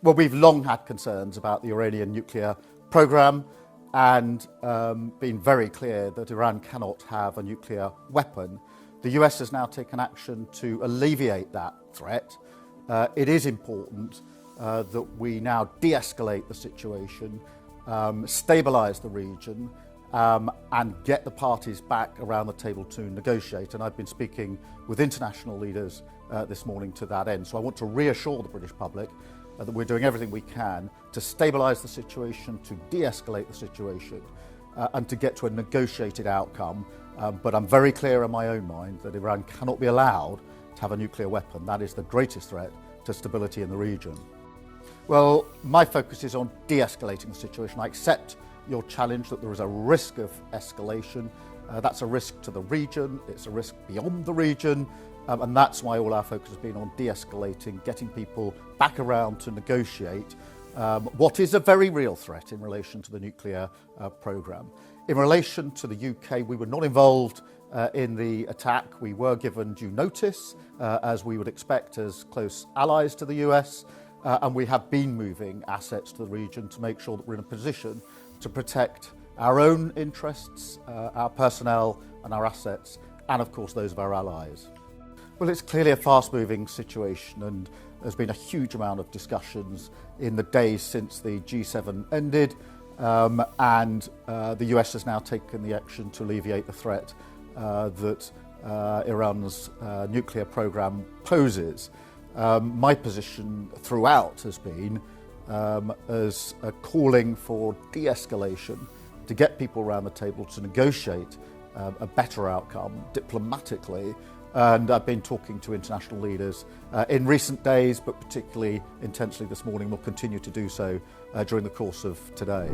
Well, we've long had concerns about the Iranian nuclear programme and been very clear that Iran cannot have a nuclear weapon. The US has now taken action to alleviate that threat. It is important that we now de-escalate the situation, stabilise the region, and get the parties back around the table to negotiate. And I've been speaking with international leaders this morning to that end. So I want to reassure the British public that we're doing everything we can to stabilise the situation, to de-escalate the situation, and to get to a negotiated outcome. But I'm very clear in my own mind that Iran cannot be allowed to have a nuclear weapon. That is the greatest threat to stability in the region. Well, my focus is on de-escalating the situation. I accept your challenge that there is a risk of escalation. That's a risk to the region, it's a risk beyond the region, and that's why all our focus has been on de-escalating, getting people back around to negotiate what is a very real threat in relation to the nuclear programme. In relation to the UK, we were not involved in the attack. We were given due notice, as we would expect as close allies to the US, and we have been moving assets to the region to make sure that we're in a position to protect our own interests, our personnel and our assets, and of course those of our allies. Well, it's clearly a fast-moving situation, and there's been a huge amount of discussions in the days since the G7 ended, and the US has now taken the action to alleviate the threat that Iran's nuclear programme poses. My position throughout has been as a calling for de-escalation, to get people around the table to negotiate a better outcome diplomatically. And I've been talking to international leaders in recent days, but particularly intensely this morning. We'll continue to do so during the course of today.